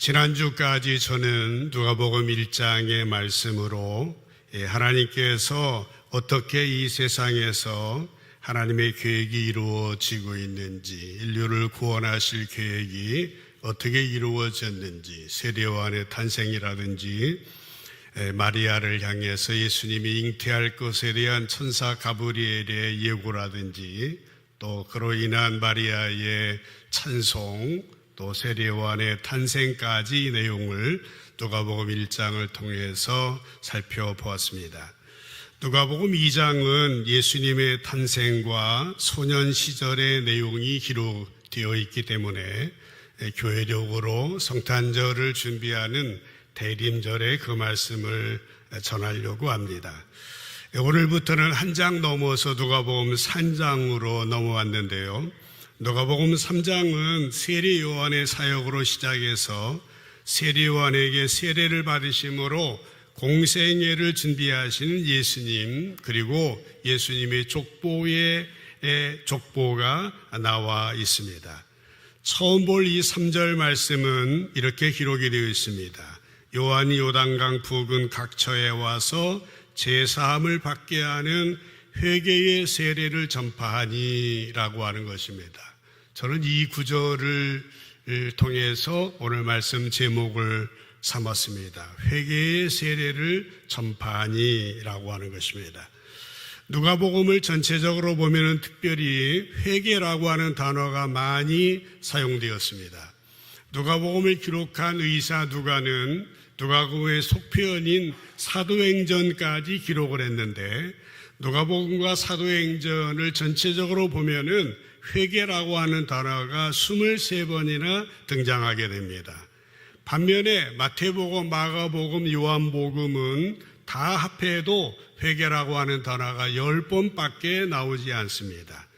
지난주까지 저는 누가복음 1장의 말씀으로 하나님께서 어떻게 이 세상에서 하나님의 계획이 이루어지고 있는지, 인류를 구원하실 계획이 어떻게 이루어졌는지, 세례요한의 탄생이라든지 마리아를 향해서 예수님이 잉태할 것에 대한 천사 가브리엘의 예고라든지, 또 그로 인한 마리아의 찬송, 또 세례요한의 탄생까지 내용을 누가복음 1장을 통해서 살펴보았습니다. 누가복음 2장은 예수님의 탄생과 소년 시절의 내용이 기록되어 있기 때문에 교회력으로 성탄절을 준비하는 대림절에 그 말씀을 전하려고 합니다. 오늘부터는 한 장 넘어서 누가복음 3장으로 넘어왔는데요. 누가복음 3장은 세례요한의 사역으로 시작해서 세례요한에게 세례를 받으심으로 공생애를 준비하시는 예수님, 그리고 예수님의 족보가 나와 있습니다. 처음 볼 이 3절 말씀은 이렇게 기록이 되어 있습니다. 요한이 요단강 부근 각처에 와서 제사함을 받게 하는 회개의 세례를 전파하니 라고 하는 것입니다. 저는 이 구절을 통해서 오늘 말씀 제목을 삼았습니다. 회개의 세례를 전파하니 라고 하는 것입니다. 누가복음을 전체적으로 보면 특별히 회개라고 하는 단어가 많이 사용되었습니다. 누가복음을 기록한 의사 누가는 누가복음의 속편인 사도행전까지 기록을 했는데, 누가복음과 사도행전을 전체적으로 보면은 회개라고 하는 단어가 23번이나 등장하게 됩니다. 반면에 마태복음, 마가복음, 요한복음은 다 합해도 회개라고 하는 단어가 10번밖에 나오지 않습니다.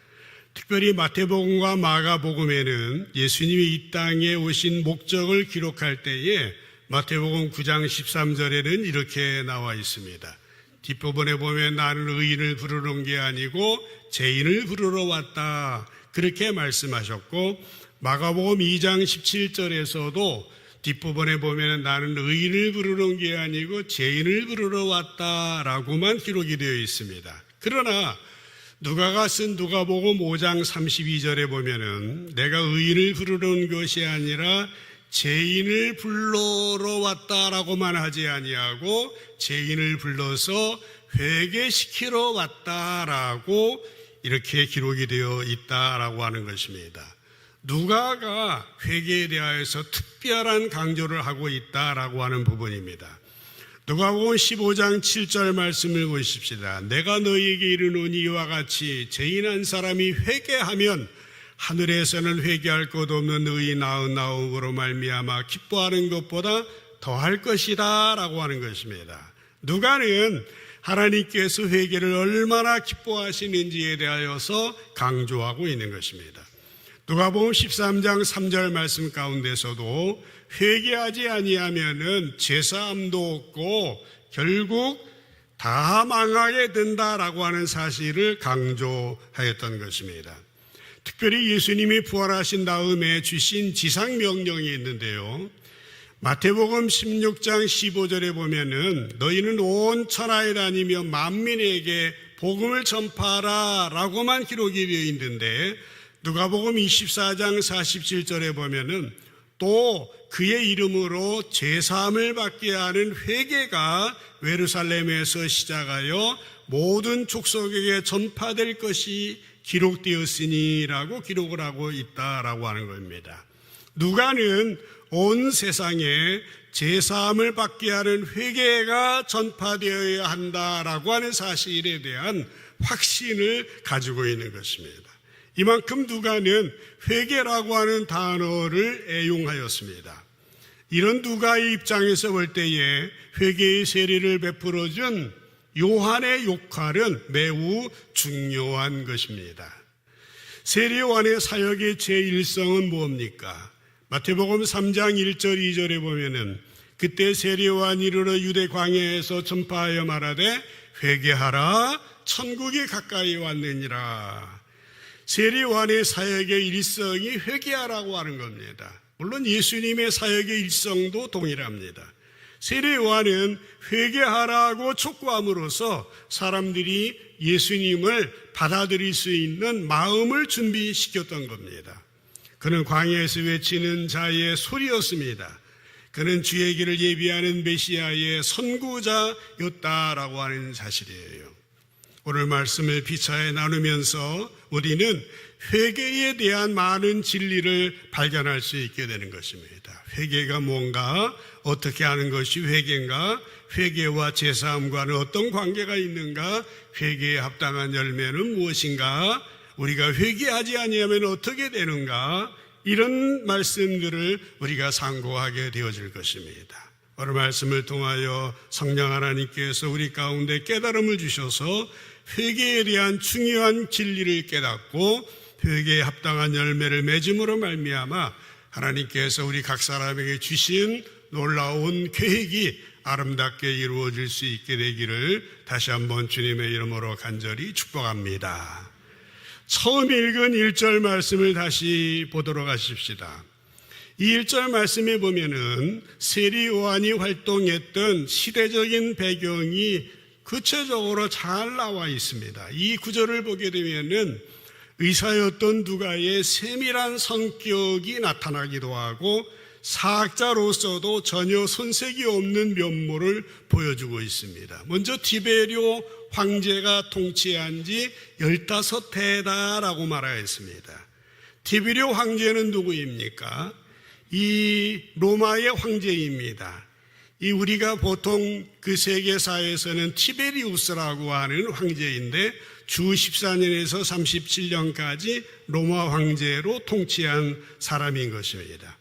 특별히 마태복음과 마가복음에는 예수님이 이 땅에 오신 목적을 기록할 때에 마태복음 9장 13절에는 이렇게 나와 있습니다. 뒷부분에 보면 나는 의인을 부르러 온 게 아니고 죄인을 부르러 왔다, 그렇게 말씀하셨고, 마가복음 2장 17절에서도 뒷부분에 보면 나는 의인을 부르러 온 게 아니고 죄인을 부르러 왔다라고만 기록이 되어 있습니다. 그러나 누가가 쓴 누가복음 5장 32절에 보면은 내가 의인을 부르러 온 것이 아니라 죄인을 불러러 왔다라고만 하지 아니하고 죄인을 불러서 회개시키러 왔다라고 이렇게 기록이 되어 있다라고 하는 것입니다. 누가가 회개에 대하여서 특별한 강조를 하고 있다라고 하는 부분입니다. 누가복음 15장 7절 말씀을 보십시다. 내가 너희에게 이르노니 이와 같이 죄인 한 사람이 회개하면 하늘에서는 회개할 것 없는 의인 99으로 말미암아 기뻐하는 것보다 더할 것이다 라고 하는 것입니다. 누가는 하나님께서 회개를 얼마나 기뻐하시는지에 대하여서 강조하고 있는 것입니다. 누가복음 13장 3절 말씀 가운데서도 회개하지 아니하면은 제사함도 없고 결국 다 망하게 된다라고 하는 사실을 강조하였던 것입니다. 특별히 예수님이 부활하신 다음에 주신 지상명령이 있는데요. 마태복음 16장 15절에 보면은 너희는 온 천하에 다니며 만민에게 복음을 전파하라 라고만 기록이 되어 있는데, 누가복음 24장 47절에 보면은 또 그의 이름으로 제사함을 받게 하는 회개가 예루살렘에서 시작하여 모든 족속에게 전파될 것이 기록되었으니라고 기록을 하고 있다라고 하는 겁니다. 누가는 온 세상에 제사함을 받게 하는 회개가 전파되어야 한다라고 하는 사실에 대한 확신을 가지고 있는 것입니다. 이만큼 누가는 회개라고 하는 단어를 애용하였습니다. 이런 누가의 입장에서 볼 때에 회개의 세례를 베풀어준 요한의 역할은 매우 중요한 것입니다. 세례요한의 사역의 제1성은 뭡니까? 마태복음 3장 1절 2절에 보면은 그때 세례요한이 이르러 유대 광야에서 전파하여 말하되 회개하라 천국이 가까이 왔느니라. 세례요한의 사역의 일성이 회개하라고 하는 겁니다. 물론 예수님의 사역의 일성도 동일합니다. 세례 요한은 회개하라고 촉구함으로써 사람들이 예수님을 받아들일 수 있는 마음을 준비시켰던 겁니다. 그는 광야에서 외치는 자의 소리였습니다. 그는 주의 길을 예비하는 메시아의 선구자였다라고 하는 사실이에요. 오늘 말씀을 피차에 나누면서 우리는 회개에 대한 많은 진리를 발견할 수 있게 되는 것입니다. 회개가 뭔가, 어떻게 하는 것이 회개인가, 회개와 제사함과는 어떤 관계가 있는가, 회개에 합당한 열매는 무엇인가, 우리가 회개하지 아니하면 어떻게 되는가, 이런 말씀들을 우리가 상고하게 되어질 것입니다. 오늘 말씀을 통하여 성령 하나님께서 우리 가운데 깨달음을 주셔서 회개에 대한 중요한 진리를 깨닫고 회개에 합당한 열매를 맺음으로 말미암아 하나님께서 우리 각 사람에게 주신 놀라운 계획이 아름답게 이루어질 수 있게 되기를 다시 한번 주님의 이름으로 간절히 축복합니다. 처음 읽은 1절 말씀을 다시 보도록 하십시다. 이 1절 말씀에 보면은 세례 요한이 활동했던 시대적인 배경이 구체적으로 잘 나와 있습니다. 이 구절을 보게 되면은 의사였던 누가의 세밀한 성격이 나타나기도 하고 사학자로서도 전혀 손색이 없는 면모를 보여주고 있습니다. 먼저 티베리오 황제가 통치한 지 15해다라고 말하였습니다. 티베리오 황제는 누구입니까? 이 로마의 황제입니다. 이 우리가 보통 그 세계사에서는 티베리우스라고 하는 황제인데 주 14년에서 37년까지 로마 황제로 통치한 사람인 것입니다.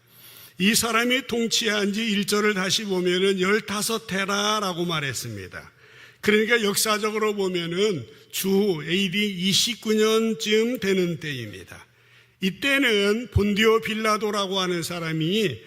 이 사람이 통치한 지 1절을 다시 보면은 15해라라고 말했습니다. 그러니까 역사적으로 보면은 주 AD 29년쯤 되는 때입니다. 이때는 본디오 빌라도라고 하는 사람이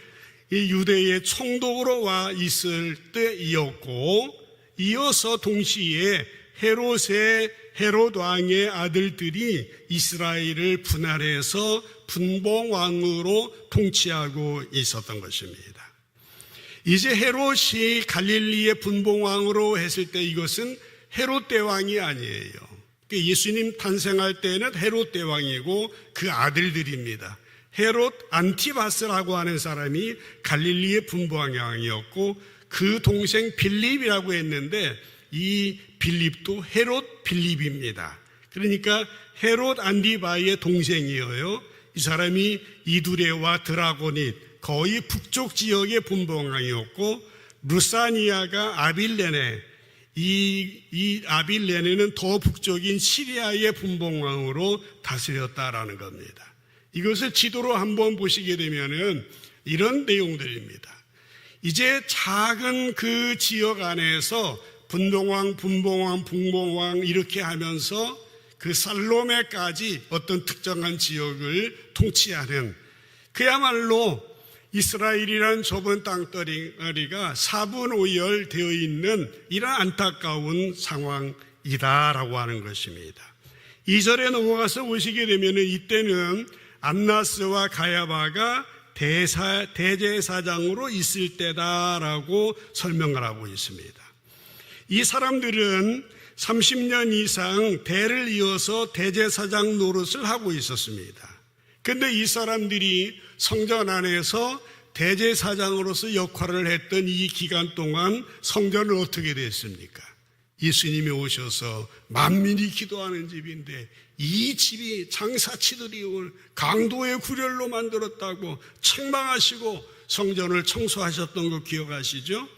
이 유대의 총독으로 와 있을 때이었고, 이어서 동시에 헤롯 왕의 아들들이 이스라엘을 분할해서 분봉왕으로 통치하고 있었던 것입니다. 이제 헤롯이 갈릴리의 분봉왕으로 했을 때 이것은 헤롯 대왕이 아니에요. 예수님 탄생할 때는 헤롯 대왕이고 그 아들들입니다. 헤롯 안티바스라고 하는 사람이 갈릴리의 분봉왕이었고 그 동생 빌립이라고 했는데 이 빌립도 헤롯 빌립입니다. 그러니까 헤롯 안티바의 동생이에요. 이 사람이 이두레와 드라고닛 거의 북쪽 지역의 분봉왕이었고 루사니아가 아빌레네, 이 아빌레네는 더 북쪽인 시리아의 분봉왕으로 다스렸다라는 겁니다. 이것을 지도로 한번 보시게 되면은 이런 내용들입니다. 이제 작은 그 지역 안에서 분봉왕, 분봉왕 이렇게 하면서 그 살로메까지 어떤 특정한 지역을 통치하는, 그야말로 이스라엘이라는 좁은 땅덩어리가 4분 5열 되어 있는 이런 안타까운 상황이다라고 하는 것입니다. 2절에 넘어가서 보시게 되면 이때는 안나스와 가야바가 대제사장으로 있을 때다라고 설명을 하고 있습니다. 이 사람들은 30년 이상 대를 이어서 대제사장 노릇을 하고 있었습니다. 그런데 이 사람들이 성전 안에서 대제사장으로서 역할을 했던 이 기간 동안 성전을 어떻게 됐습니까? 예수님이 오셔서 만민이 기도하는 집인데 이 집이 장사치들이 올 강도의 구렬로 만들었다고 책망하시고 성전을 청소하셨던 거 기억하시죠?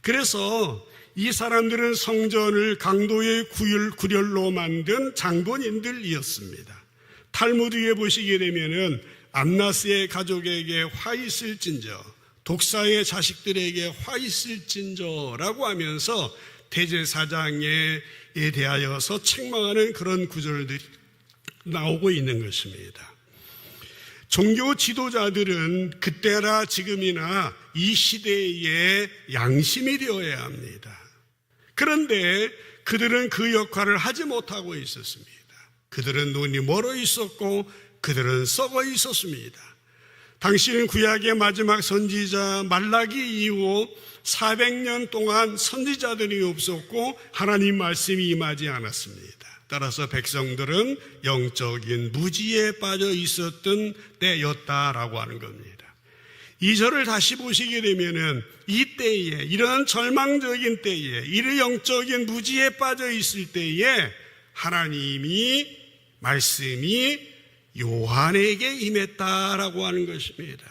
그래서 이 사람들은 성전을 강도의 구렬로 만든 장본인들이었습니다. 탈무드에 보시게 되면은 안나스의 가족에게 화 있을진저, 독사의 자식들에게 화 있을진저라고 하면서 대제사장에 대하여서 책망하는 그런 구절들이 나오고 있는 것입니다. 종교 지도자들은 그때나 지금이나 이 시대의 양심이 되어야 합니다. 그런데 그들은 그 역할을 하지 못하고 있었습니다. 그들은 눈이 멀어 있었고 그들은 썩어 있었습니다. 당신은 구약의 마지막 선지자 말라기 이후 400년 동안 선지자들이 없었고 하나님 말씀이 임하지 않았습니다. 따라서 백성들은 영적인 무지에 빠져 있었던 때였다라고 하는 겁니다. 2절을 다시 보시게 되면은 이 때에, 이런 절망적인 때에, 이런 영적인 무지에 빠져 있을 때에 하나님이 말씀이 요한에게 임했다라고 하는 것입니다.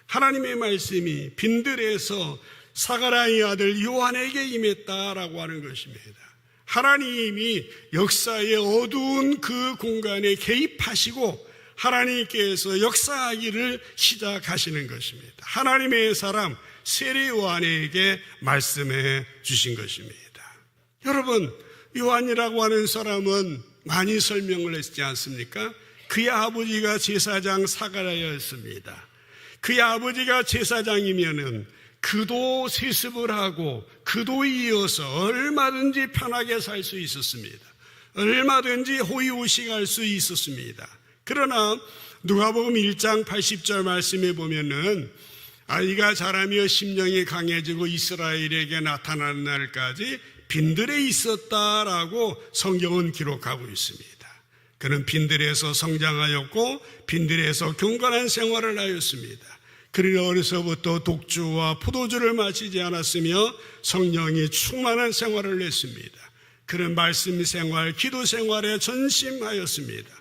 하나님의 말씀이 빈들에서 사가랴의 아들 요한에게 임했다라고 하는 것입니다. 하나님이 역사의 어두운 그 공간에 개입하시고 하나님께서 역사하기를 시작하시는 것입니다. 하나님의 사람 세례 요한에게 말씀해 주신 것입니다. 여러분, 요한이라고 하는 사람은 많이 설명을 했지 않습니까? 그의 아버지가 제사장 사가랴였습니다. 그의 아버지가 제사장이면은 그도 세습을 하고 그도에 이어서 얼마든지 편하게 살 수 있었습니다. 얼마든지 호의호식할 수 있었습니다. 그러나 누가복음 1장 80절 말씀에 보면은 아이가 자라며 심령이 강해지고 이스라엘에게 나타나는 날까지 빈들에 있었다라고 성경은 기록하고 있습니다. 그는 빈들에서 성장하였고 빈들에서 경건한 생활을 하였습니다. 그는 어려서부터 독주와 포도주를 마시지 않았으며 성령이 충만한 생활을 했습니다. 그는 말씀 생활, 기도 생활에 전심하였습니다.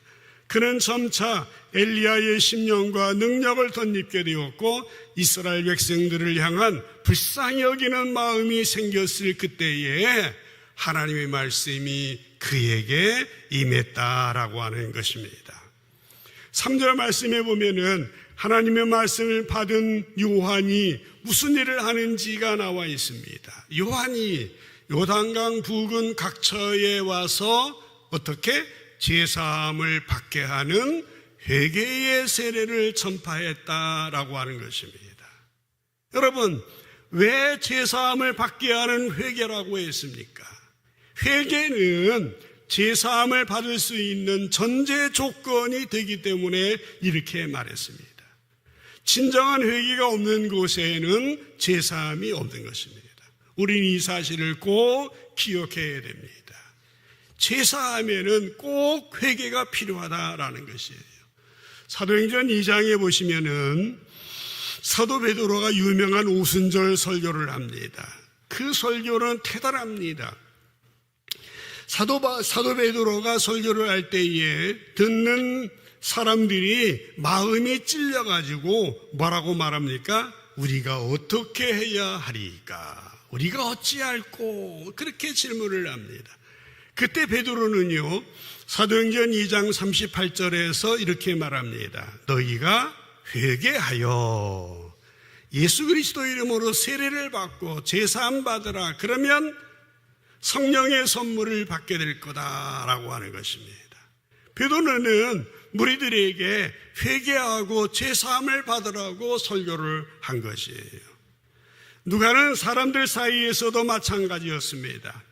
그는 점차 엘리야의 심령과 능력을 덧입게 되었고 이스라엘 백성들을 향한 불쌍히 여기는 마음이 생겼을 그때에 하나님의 말씀이 그에게 임했다라고 하는 것입니다. 3절 말씀에 보면은 하나님의 말씀을 받은 요한이 무슨 일을 하는지가 나와 있습니다. 요한이 요단강 부근 각처에 와서 어떻게 제사함을 받게 하는 회개의 세례를 전파했다라고 하는 것입니다. 여러분, 왜 제사함을 받게 하는 회개라고 했습니까? 회개는 제사함을 받을 수 있는 전제 조건이 되기 때문에 이렇게 말했습니다. 진정한 회개가 없는 곳에는 제사함이 없는 것입니다. 우리는 이 사실을 꼭 기억해야 됩니다. 제사함에는 꼭 회개가 필요하다라는 것이에요. 사도행전 2장에 보시면은 사도 베드로가 유명한 오순절 설교를 합니다. 그 설교는 대단합니다. 사도 베드로가 설교를 할 때에 듣는 사람들이 마음이 찔려가지고 뭐라고 말합니까? 우리가 어떻게 해야 하리까? 우리가 어찌할꼬? 그렇게 질문을 합니다. 그때 베드로는요, 사도행전 2장 38절에서 이렇게 말합니다. 너희가 회개하여 예수 그리스도 이름으로 세례를 받고 제사함 받으라. 그러면 성령의 선물을 받게 될 거다라고 하는 것입니다. 베드로는 무리들에게 회개하고 제사함을 받으라고 설교를 한 것이에요. 누가는 사람들 사이에서도 마찬가지였습니다.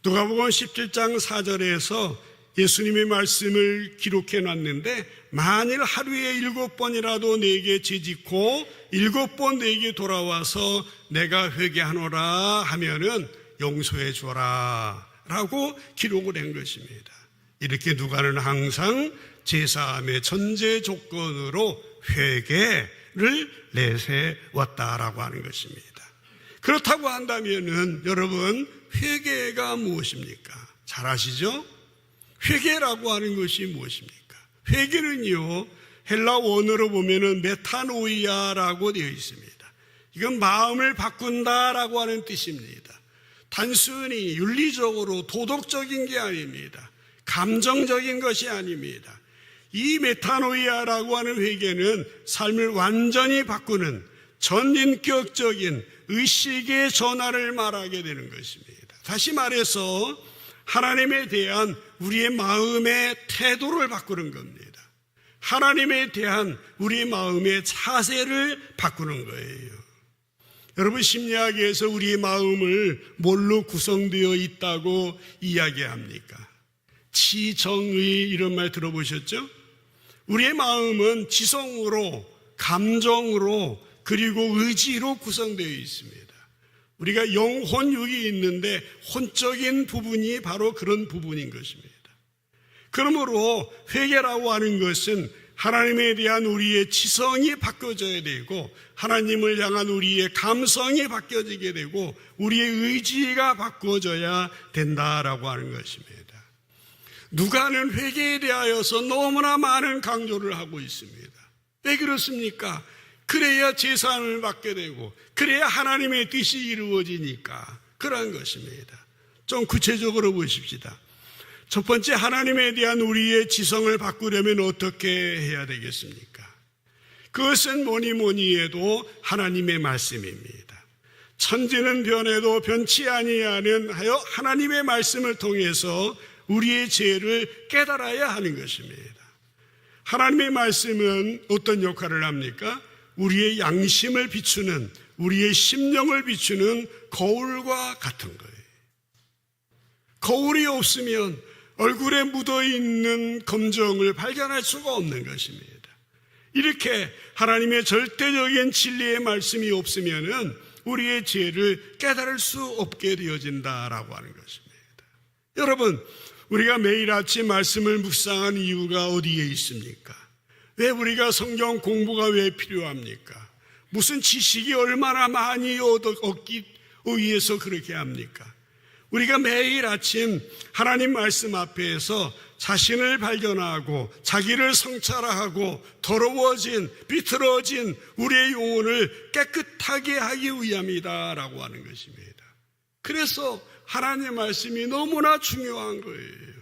누가복음 17장 4절에서 예수님의 말씀을 기록해 놨는데 만일 하루에 7번이라도 내게 재짓고 7번 내게 돌아와서 내가 회개하노라 하면은 용서해 줘라 라고 기록을 한 것입니다. 이렇게 누가는 항상 제사함의 전제 조건으로 회개를 내세웠다라고 하는 것입니다. 그렇다고 한다면은 여러분, 회개가 무엇입니까? 잘 아시죠? 회개라고 하는 것이 무엇입니까? 회개는요, 헬라 원어로 보면은 메타노이아라고 되어 있습니다. 이건 마음을 바꾼다라고 하는 뜻입니다. 단순히 윤리적으로 도덕적인 게 아닙니다. 감정적인 것이 아닙니다. 이 메타노이아라고 하는 회개는 삶을 완전히 바꾸는 전인격적인 의식의 전환을 말하게 되는 것입니다. 다시 말해서 하나님에 대한 우리의 마음의 태도를 바꾸는 겁니다. 하나님에 대한 우리의 마음의 자세를 바꾸는 거예요. 여러분, 심리학에서 우리의 마음을 뭘로 구성되어 있다고 이야기합니까? 지정의, 이런 말 들어보셨죠? 우리의 마음은 지성으로 감정으로 그리고 의지로 구성되어 있습니다. 우리가 영혼 육이 있는데 혼적인 부분이 바로 그런 부분인 것입니다. 그러므로 회개라고 하는 것은 하나님에 대한 우리의 지성이 바뀌어져야 되고 하나님을 향한 우리의 감성이 바뀌어지게 되고 우리의 의지가 바꿔져야 된다라고 하는 것입니다. 누가는 회개에 대하여서 너무나 많은 강조를 하고 있습니다. 왜 그렇습니까? 그래야 제사를 받게 되고 그래야 하나님의 뜻이 이루어지니까 그러한 것입니다. 좀 구체적으로 보십시다. 첫 번째, 하나님에 대한 우리의 지성을 바꾸려면 어떻게 해야 되겠습니까? 그것은 뭐니 해도 하나님의 말씀입니다. 천지는 변해도 변치 아니하는 하여 하나님의 말씀을 통해서 우리의 죄를 깨달아야 하는 것입니다. 하나님의 말씀은 어떤 역할을 합니까? 우리의 양심을 비추는, 우리의 심령을 비추는 거울과 같은 거예요. 거울이 없으면 얼굴에 묻어있는 검정을 발견할 수가 없는 것입니다. 이렇게 하나님의 절대적인 진리의 말씀이 없으면 우리의 죄를 깨달을 수 없게 되어진다라고 하는 것입니다. 여러분, 우리가 매일 아침 말씀을 묵상하는 이유가 어디에 있습니까? 왜 우리가 성경 공부가 왜 필요합니까? 무슨 지식이 얼마나 많이 얻기 위해서 그렇게 합니까? 우리가 매일 아침 하나님 말씀 앞에서 자신을 발견하고 자기를 성찰하고 더러워진 비틀어진 우리의 영혼을 깨끗하게 하기 위함이다라고 하는 것입니다. 그래서 하나님의 말씀이 너무나 중요한 거예요.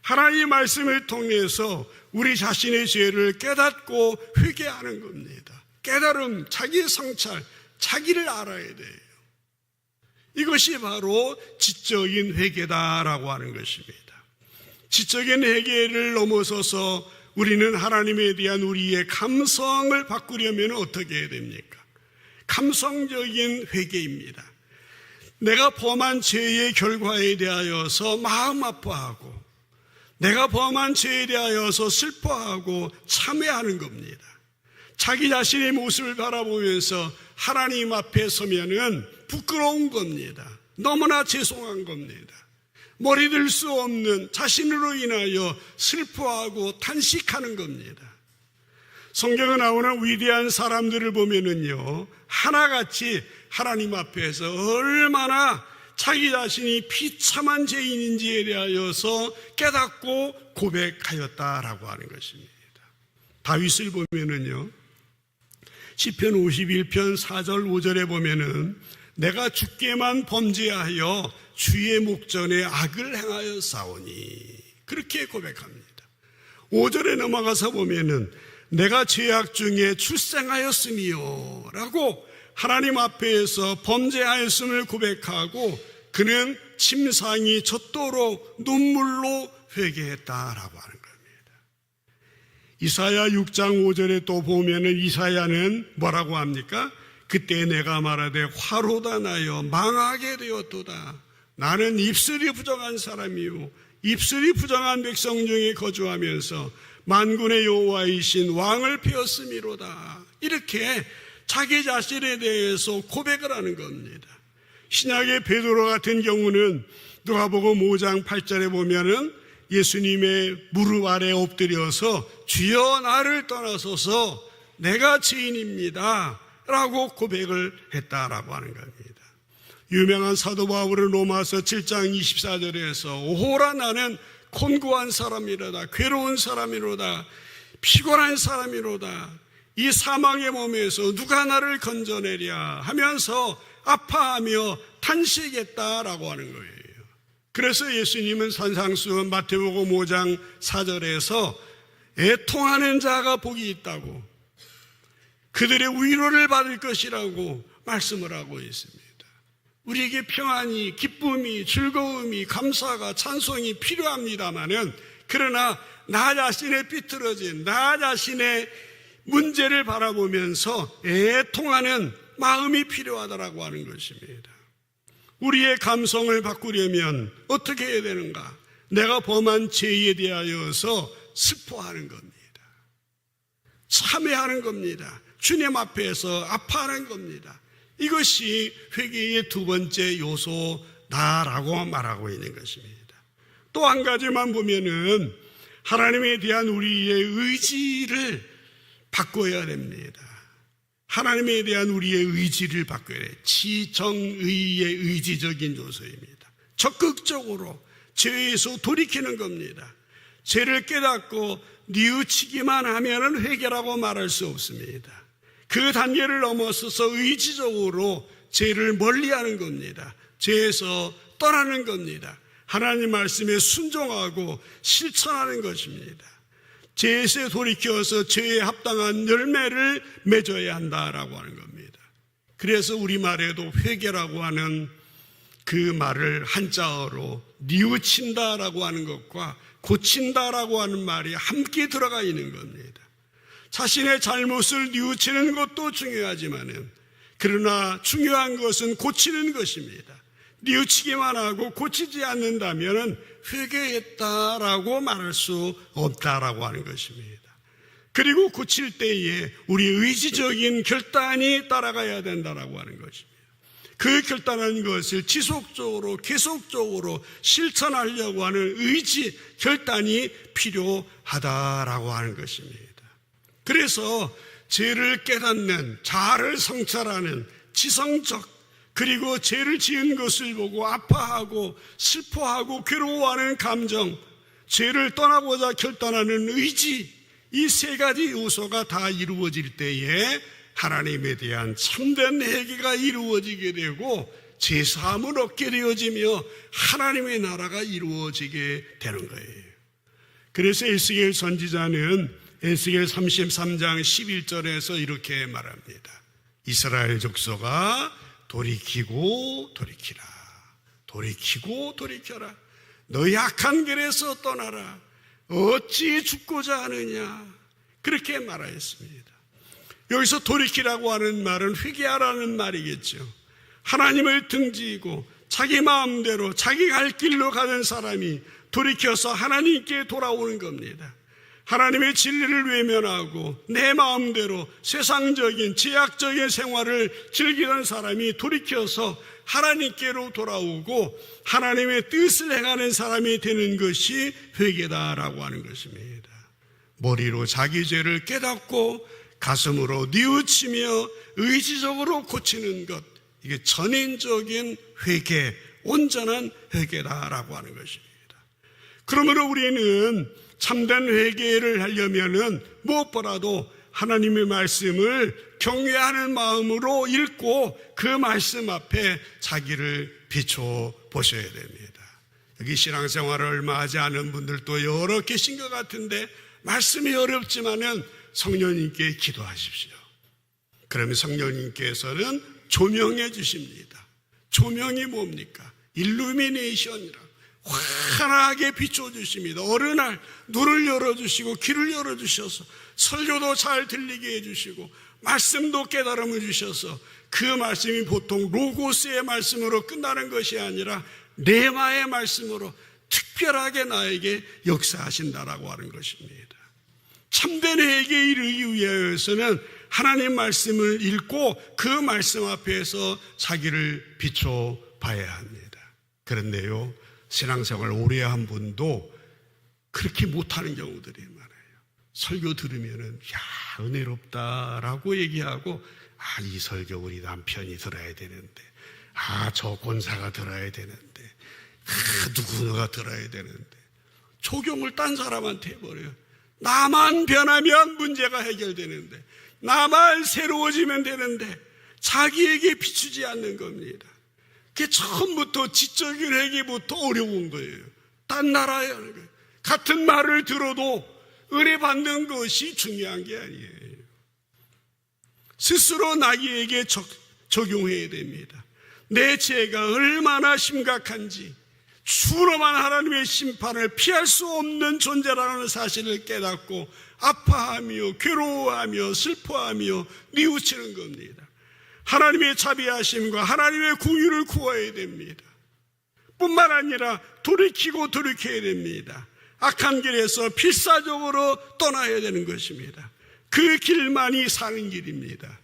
하나님의 말씀을 통해서 우리 자신의 죄를 깨닫고 회개하는 겁니다. 깨달음, 자기 성찰, 자기를 알아야 돼요. 이것이 바로 지적인 회개다라고 하는 것입니다. 지적인 회개를 넘어서서 우리는 하나님에 대한 우리의 감성을 바꾸려면 어떻게 해야 됩니까? 감성적인 회개입니다. 내가 범한 죄의 결과에 대하여서 마음 아파하고 내가 범한 죄에 대하여서 슬퍼하고 참회하는 겁니다. 자기 자신의 모습을 바라보면서 하나님 앞에 서면은 부끄러운 겁니다. 너무나 죄송한 겁니다. 머리 들 수 없는 자신으로 인하여 슬퍼하고 탄식하는 겁니다. 성경에 나오는 위대한 사람들을 보면은요, 하나같이 하나님 앞에서 얼마나 자기 자신이 비참한 죄인인지에 대하여서 깨닫고 고백하였다라고 하는 것입니다. 다윗을 보면은요, 시편 51편 4절 5절에 보면은 내가 주께만 범죄하여 주의 목전에 악을 행하여 싸우니 그렇게 고백합니다. 5절에 넘어가서 보면은 내가 죄악 중에 출생하였으며 라고 하나님 앞에서 범죄하였음을 고백하고 그는 침상이 젖도록 눈물로 회개했다라고 하는 겁니다. 이사야 6장 5절에 또 보면은 이사야는 뭐라고 합니까? 그때 내가 말하되 화로다 나여 망하게 되었도다. 나는 입술이 부정한 사람이요 입술이 부정한 백성 중에 거주하면서 만군의 여호와이신 왕을 피웠음이로다. 이렇게 자기 자신에 대해서 고백을 하는 겁니다. 신약의 베드로 같은 경우는 누가복음 5장 8절에 보면은 예수님의 무릎 아래 엎드려서 주여 나를 떠나소서 내가 죄인입니다 라고 고백을 했다라고 하는 겁니다. 유명한 사도 바울은 로마서 7장 24절에서 오호라 나는 곤고한 사람이로다 괴로운 사람이로다 피곤한 사람이로다 이 사망의 몸에서 누가 나를 건져내랴 하면서 아파하며 탄식했다라고 하는 거예요. 그래서 예수님은 산상수훈 마태복음 5장 4절에서 애통하는 자가 복이 있다고 그들의 위로를 받을 것이라고 말씀을 하고 있습니다. 우리에게 평안이, 기쁨이, 즐거움이, 감사가, 찬송이 필요합니다마는 그러나 나 자신의 삐뚤어진 나 자신의 문제를 바라보면서 애통하는 마음이 필요하다라고 하는 것입니다. 우리의 감성을 바꾸려면 어떻게 해야 되는가? 내가 범한 죄에 대하여서 슬퍼하는 겁니다. 참회하는 겁니다. 주님 앞에서 아파하는 겁니다. 이것이 회개의 두 번째 요소다라고 말하고 있는 것입니다. 또 한 가지만 보면은 하나님에 대한 우리의 의지를 바꿔야 됩니다. 하나님에 대한 우리의 의지를 바꿔야 돼요. 지정의의 의지적인 요소입니다. 적극적으로 죄에서 돌이키는 겁니다. 죄를 깨닫고 뉘우치기만 하면 회개라고 말할 수 없습니다. 그 단계를 넘어서서 의지적으로 죄를 멀리하는 겁니다. 죄에서 떠나는 겁니다. 하나님 말씀에 순종하고 실천하는 것입니다. 죄에서 돌이켜서 죄에 합당한 열매를 맺어야 한다라고 하는 겁니다. 그래서 우리말에도 회개라고 하는 그 말을 한자어로 뉘우친다라고 하는 것과 고친다라고 하는 말이 함께 들어가 있는 겁니다. 자신의 잘못을 뉘우치는 것도 중요하지만은 그러나 중요한 것은 고치는 것입니다. 뉘우치기만 하고 고치지 않는다면 회개했다라고 말할 수 없다라고 하는 것입니다. 그리고 고칠 때에 우리 의지적인 결단이 따라가야 된다라고 하는 것입니다. 그 결단한 것을 지속적으로 계속적으로 실천하려고 하는 의지, 결단이 필요하다라고 하는 것입니다. 그래서 죄를 깨닫는, 자아를 성찰하는 지성적, 그리고 죄를 지은 것을 보고 아파하고 슬퍼하고 괴로워하는 감정, 죄를 떠나고자 결단하는 의지, 이 세 가지 요소가 다 이루어질 때에 하나님에 대한 참된 회개가 이루어지게 되고 죄사함을 얻게 되어지며 하나님의 나라가 이루어지게 되는 거예요. 그래서 에스겔 선지자는 에스겔 33장 11절에서 이렇게 말합니다. 이스라엘 족속아 돌이키고 돌이키라. 돌이키고 돌이켜라. 너 약한 길에서 떠나라. 어찌 죽고자 하느냐. 그렇게 말하였습니다. 여기서 돌이키라고 하는 말은 회개하라는 말이겠죠. 하나님을 등지고 자기 마음대로 자기 갈 길로 가는 사람이 돌이켜서 하나님께 돌아오는 겁니다. 하나님의 진리를 외면하고 내 마음대로 세상적인 제약적인 생활을 즐기던 사람이 돌이켜서 하나님께로 돌아오고 하나님의 뜻을 행하는 사람이 되는 것이 회개다라고 하는 것입니다. 머리로 자기 죄를 깨닫고 가슴으로 뉘우치며 의지적으로 고치는 것, 이게 전인적인 회개, 온전한 회개다라고 하는 것입니다. 그러므로 우리는 참된 회개를 하려면은 무엇보다도 하나님의 말씀을 경외하는 마음으로 읽고 그 말씀 앞에 자기를 비춰 보셔야 됩니다. 여기 신앙생활을 얼마 하지 않은 분들도 여러 계신 것 같은데 말씀이 어렵지만은 성령님께 기도하십시오. 그러면 성령님께서는 조명해 주십니다. 조명이 뭡니까? 일루미네이션이라고. 환하게 비춰주십니다. 어느 날 눈을 열어주시고 귀를 열어주셔서 설교도 잘 들리게 해주시고 말씀도 깨달음을 주셔서 그 말씀이 보통 로고스의 말씀으로 끝나는 것이 아니라 레마의 말씀으로 특별하게 나에게 역사하신다라고 하는 것입니다. 참된 회개에 이르기 위해서는 하나님 말씀을 읽고 그 말씀 앞에서 자기를 비춰 봐야 합니다. 그런데요, 신앙생활 오래 한 분도 그렇게 못하는 경우들이 많아요. 설교 들으면은 야 은혜롭다라고 얘기하고 이 설교 우리 남편이 들어야 되는데 저 권사가 들어야 되는데 누구가 들어야 되는데 적용을 딴 사람한테 해버려요. 나만 변하면 문제가 해결되는데 나만 새로워지면 되는데 자기에게 비추지 않는 겁니다. 그게 처음부터 지적인 회개부터 어려운 거예요. 딴 나라에 하는 거예요. 같은 말을 들어도 은혜 받는 것이 중요한 게 아니에요. 스스로 나에게 적용해야 됩니다. 내 죄가 얼마나 심각한지 추노만 하나님의 심판을 피할 수 없는 존재라는 사실을 깨닫고 아파하며 괴로워하며 슬퍼하며 뉘우치는 겁니다. 하나님의 자비하심과 하나님의 긍휼을 구해야 됩니다. 뿐만 아니라 돌이키고 돌이켜야 됩니다. 악한 길에서 필사적으로 떠나야 되는 것입니다. 그 길만이 사는 길입니다.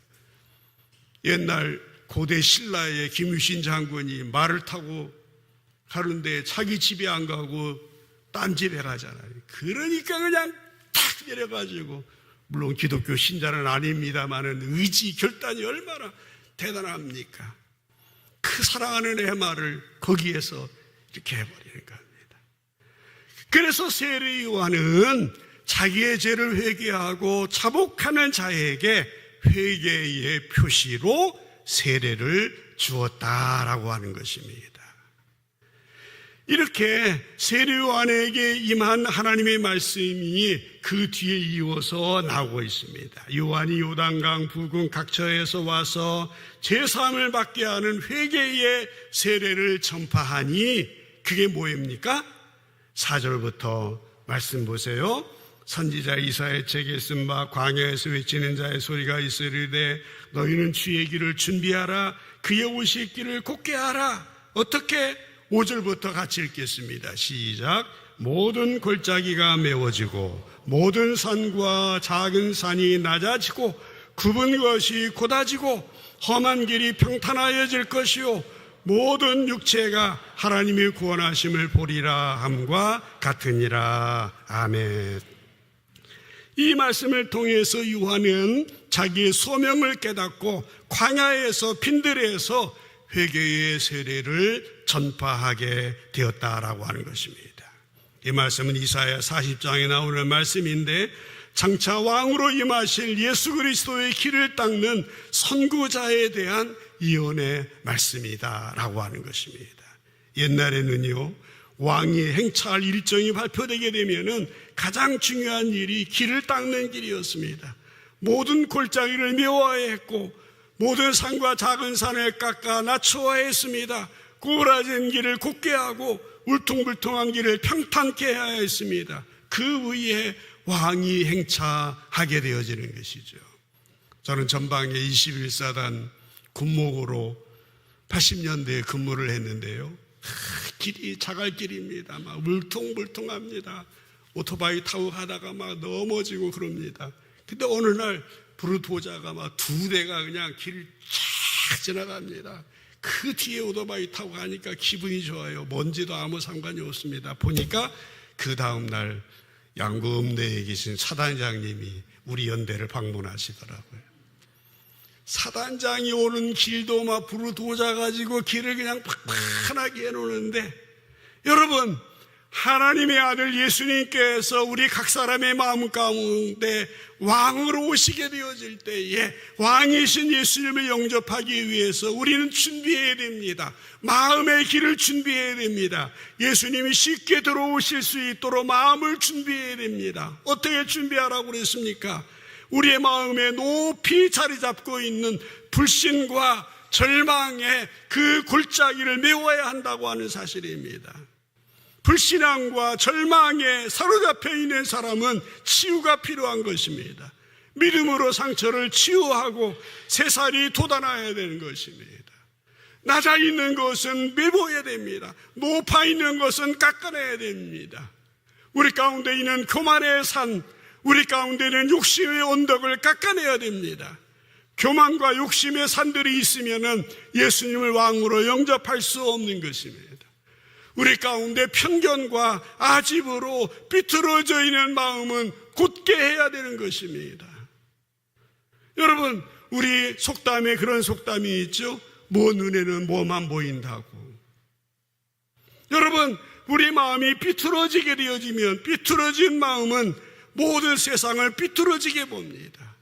옛날 고대 신라의 김유신 장군이 말을 타고 가는데 자기 집에 안 가고 딴 집에 가잖아요. 그러니까 그냥 탁 내려가지고, 물론 기독교 신자는 아닙니다만은 의지 결단이 얼마나 대단합니까? 그 사랑하는 애 말을 거기에서 이렇게 해버리는 겁니다. 그래서 세례 요한은 자기의 죄를 회개하고 자복하는 자에게 회개의 표시로 세례를 주었다라고 하는 것입니다. 이렇게 세례 요한에게 임한 하나님의 말씀이 그 뒤에 이어서 나오고 있습니다. 요한이 요단강 부근 각처에서 와서 제사함을 받게 하는 회개의 세례를 전파하니, 그게 뭐입니까? 4절부터 말씀 보세요. 선지자 이사야의 책에 쓴 바 광야에서 외치는 자의 소리가 있으리되 너희는 주의 길을 준비하라. 그의 오실 길을 곧게 하라. 어떻게? 5절부터 같이 읽겠습니다. 시작. 모든 골짜기가 메워지고 모든 산과 작은 산이 낮아지고 굽은 것이 곧아지고 험한 길이 평탄하여질 것이요 모든 육체가 하나님의 구원하심을 보리라 함과 같으니라. 아멘. 이 말씀을 통해서 요한은 자기의 소명을 깨닫고 광야에서 빈들에서 회개의 세례를 전파하게 되었다라고 하는 것입니다. 이 말씀은 이사야 40장에 나오는 말씀인데, 장차 왕으로 임하실 예수 그리스도의 길을 닦는 선구자에 대한 예언의 말씀이다라고 하는 것입니다. 옛날에는요, 왕이 행차할 일정이 발표되게 되면은 가장 중요한 일이 길을 닦는 길이었습니다. 모든 골짜기를 메워야 했고 모든 산과 작은 산을 깎아 낮추어야 했습니다. 구부러진 길을 곧게 하고 울퉁불퉁한 길을 평탄케 해야 했습니다. 그 위에 왕이 행차하게 되어지는 것이죠. 저는 전방에 21사단 군목으로 80년대에 근무를 했는데요. 길이 자갈길입니다. 막 울퉁불퉁합니다. 오토바이 타고 가다가 막 넘어지고 그럽니다. 근데 어느 날 부르도자가 막 2대가 그냥 길을 쫙 지나갑니다. 그 뒤에 오토바이 타고 가니까 기분이 좋아요. 먼지도 아무 상관이 없습니다. 보니까 그 다음날 양구읍내에 계신 사단장님이 우리 연대를 방문하시더라고요. 사단장이 오는 길도 막 부르도자 가지고 길을 그냥 팍팍하게 해놓는데, 여러분, 하나님의 아들 예수님께서 우리 각 사람의 마음 가운데 왕으로 오시게 되어질 때에 왕이신 예수님을 영접하기 위해서 우리는 준비해야 됩니다. 마음의 길을 준비해야 됩니다. 예수님이 쉽게 들어오실 수 있도록 마음을 준비해야 됩니다. 어떻게 준비하라고 그랬습니까? 우리의 마음에 높이 자리 잡고 있는 불신과 절망의 그 골짜기를 메워야 한다고 하는 사실입니다. 불신앙과 절망에 사로잡혀 있는 사람은 치유가 필요한 것입니다. 믿음으로 상처를 치유하고 새살이 돋아나야 되는 것입니다. 낮아 있는 것은 메워야 됩니다. 높아 있는 것은 깎아내야 됩니다. 우리 가운데 있는 교만의 산, 우리 가운데는 욕심의 언덕을 깎아내야 됩니다. 교만과 욕심의 산들이 있으면 예수님을 왕으로 영접할 수 없는 것입니다. 우리 가운데 편견과 아집으로 삐뚤어져 있는 마음은 곧게 해야 되는 것입니다. 여러분, 우리 속담에 그런 속담이 있죠. 뭐 눈에는 뭐만 보인다고. 여러분, 우리 마음이 삐뚤어지게 되어지면 삐뚤어진 마음은 모든 세상을 삐뚤어지게 봅니다.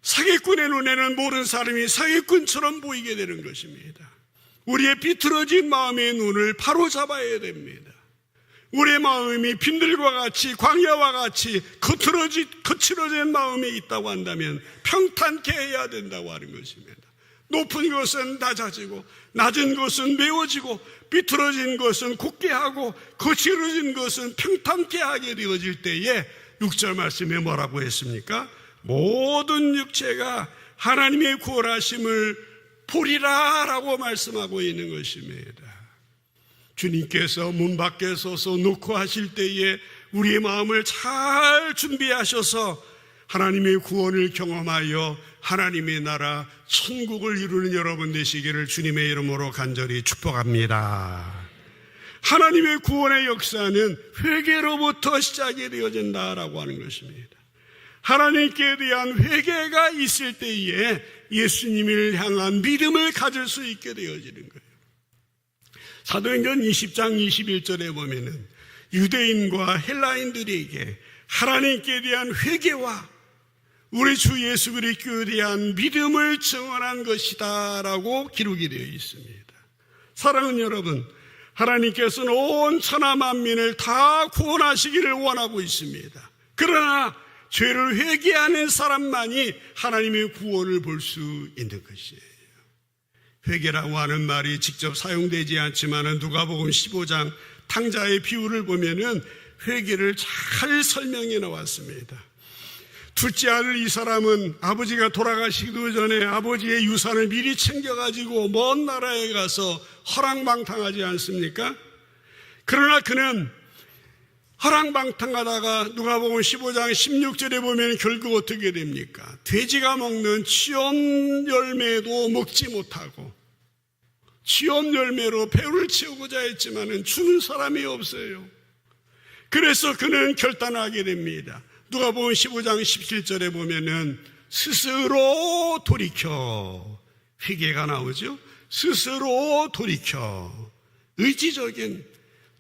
사기꾼의 눈에는 모든 사람이 사기꾼처럼 보이게 되는 것입니다. 우리의 비틀어진 마음의 눈을 바로잡아야 됩니다. 우리의 마음이 빈들과 같이 광야와 같이 거칠어진 마음이 있다고 한다면 평탄케 해야 된다고 하는 것입니다. 높은 것은 낮아지고 낮은 것은 메워지고 비틀어진 것은 곧게 하고 거칠어진 것은 평탄케 하게 되어질 때에 6절 말씀에 뭐라고 했습니까? 모든 육체가 하나님의 구원하심을 보리라 라고 말씀하고 있는 것입니다. 주님께서 문 밖에 서서 놓고 하실 때에 우리의 마음을 잘 준비하셔서 하나님의 구원을 경험하여 하나님의 나라 천국을 이루는 여러분 되시기를 주님의 이름으로 간절히 축복합니다. 하나님의 구원의 역사는 회개로부터 시작이 되어진다라고 하는 것입니다. 하나님께 대한 회개가 있을 때에 예수님을 향한 믿음을 가질 수 있게 되어지는 거예요. 사도행전 20장 21절에 보면은 유대인과 헬라인들에게 하나님께 대한 회개와 우리 주 예수 그리스도에 대한 믿음을 증언한 것이다 라고 기록이 되어 있습니다. 사랑하는 여러분, 하나님께서는 온 천하 만민을 다 구원하시기를 원하고 있습니다. 그러나 죄를 회개하는 사람만이 하나님의 구원을 볼 수 있는 것이에요. 회개라고 하는 말이 직접 사용되지 않지만 누가복음 15장 탕자의 비유를 보면은 회개를 잘 설명해 나왔습니다. 둘째 아들 이 사람은 아버지가 돌아가시기도 전에 아버지의 유산을 미리 챙겨가지고 먼 나라에 가서 허랑방탕하지 않습니까? 그러나 그는 허랑방탕하다가 누가복음 15장 16절에 보면 결국 어떻게 됩니까? 돼지가 먹는 취업 열매도 먹지 못하고 취업 열매로 배를 채우고자 했지만 주는 사람이 없어요. 그래서 그는 결단하게 됩니다. 누가복음 15장 17절에 보면은 스스로 돌이켜 회개가 나오죠. 스스로 돌이켜 의지적인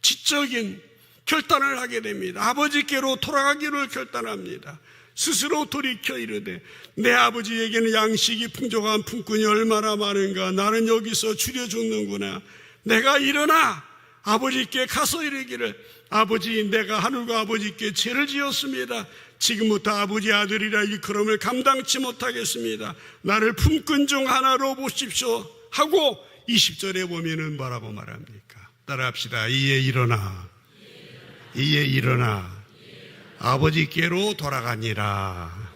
지적인 결단을 하게 됩니다. 아버지께로 돌아가기를 결단합니다. 스스로 돌이켜 이르되 내 아버지에게는 양식이 풍족한 품꾼이 얼마나 많은가. 나는 여기서 줄여 죽는구나. 내가 일어나 아버지께 가서 이르기를 아버지 내가 하늘과 아버지께 죄를 지었습니다. 지금부터 아버지 아들이라 일컬음을 감당치 못하겠습니다. 나를 품꾼 중 하나로 보십시오 하고 20절에 보면은 뭐라고 말합니까? 따라합시다. 이에 일어나 이에 일어나 아버지께로 돌아가니라.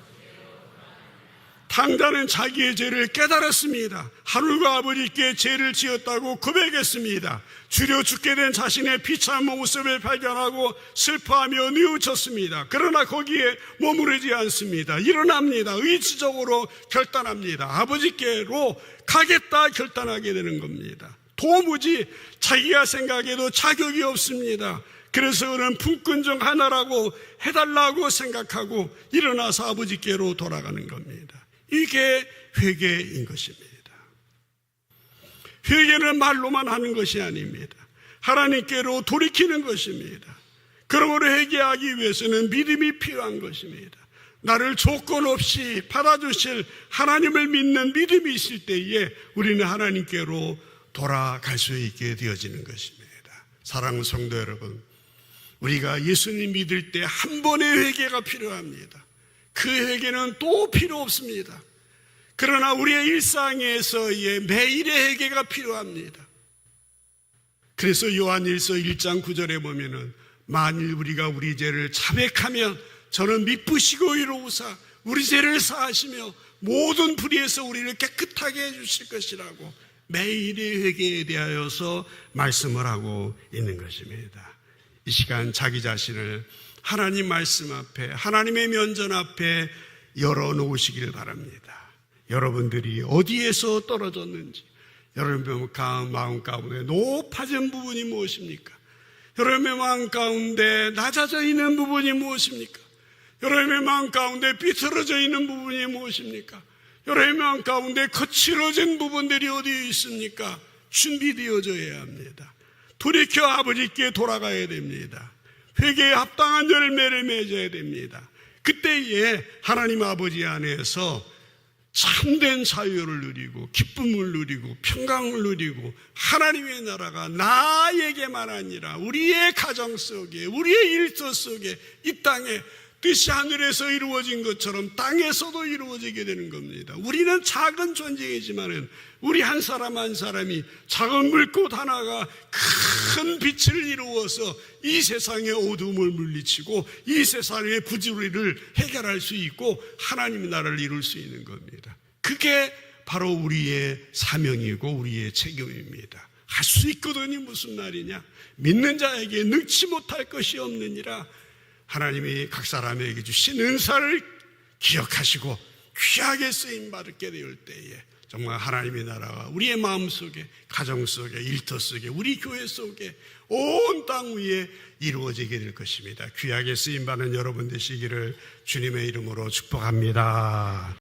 탕자는 자기의 죄를 깨달았습니다. 하늘과 아버지께 죄를 지었다고 고백했습니다. 줄여 죽게 된 자신의 비참한 모습을 발견하고 슬퍼하며 뉘우쳤습니다. 그러나 거기에 머무르지 않습니다. 일어납니다. 의지적으로 결단합니다. 아버지께로 가겠다 결단하게 되는 겁니다. 도무지 자기가 생각해도 자격이 없습니다. 그래서 그는 품꾼 중 하나라고 해달라고 생각하고 일어나서 아버지께로 돌아가는 겁니다. 이게 회개인 것입니다. 회개는 말로만 하는 것이 아닙니다. 하나님께로 돌이키는 것입니다. 그러므로 회개하기 위해서는 믿음이 필요한 것입니다. 나를 조건 없이 받아주실 하나님을 믿는 믿음이 있을 때에 우리는 하나님께로 돌아갈 수 있게 되어지는 것입니다. 사랑하는 성도 여러분, 우리가 예수님 믿을 때 한 번의 회개가 필요합니다. 그 회개는 또 필요 없습니다. 그러나 우리의 일상에서의 매일의 회개가 필요합니다. 그래서 요한일서 1장 9절에 보면은 만일 우리가 우리 죄를 자백하면 저는 미쁘시고 의로우사 우리 죄를 사하시며 모든 불의에서 우리를 깨끗하게 해주실 것이라고 매일의 회개에 대하여서 말씀을 하고 있는 것입니다. 이 시간 자기 자신을 하나님 말씀 앞에 하나님의 면전 앞에 열어놓으시길 바랍니다. 여러분들이 어디에서 떨어졌는지, 여러분의 마음 가운데 높아진 부분이 무엇입니까? 여러분의 마음 가운데 낮아져 있는 부분이 무엇입니까? 여러분의 마음 가운데 삐뚤어져 있는 부분이 무엇입니까? 여러분의 마음 가운데 거칠어진 부분들이 어디에 있습니까? 준비되어져야 합니다. 돌이켜 아버지께 돌아가야 됩니다. 회개에 합당한 열매를 맺어야 됩니다. 그때에 하나님 아버지 안에서 참된 자유를 누리고 기쁨을 누리고 평강을 누리고 하나님의 나라가 나에게만 아니라 우리의 가정 속에 우리의 일터 속에 이 땅에 뜻이 하늘에서 이루어진 것처럼 땅에서도 이루어지게 되는 겁니다. 우리는 작은 존재이지만 우리 한 사람 한 사람이 작은 물꽃 하나가 큰 빛을 이루어서 이 세상의 어둠을 물리치고 이 세상의 부조리를 해결할 수 있고 하나님의 나라를 이룰 수 있는 겁니다. 그게 바로 우리의 사명이고 우리의 책임입니다. 할 수 있거든요. 무슨 말이냐? 믿는 자에게 능치 못할 것이 없느니라. 하나님이 각 사람에게 주신 은사를 기억하시고 귀하게 쓰임 받게 될 때에 정말 하나님의 나라가 우리의 마음속에, 가정 속에, 일터 속에, 우리 교회 속에, 온 땅 위에 이루어지게 될 것입니다. 귀하게 쓰임 받는 여러분 되시기를 주님의 이름으로 축복합니다.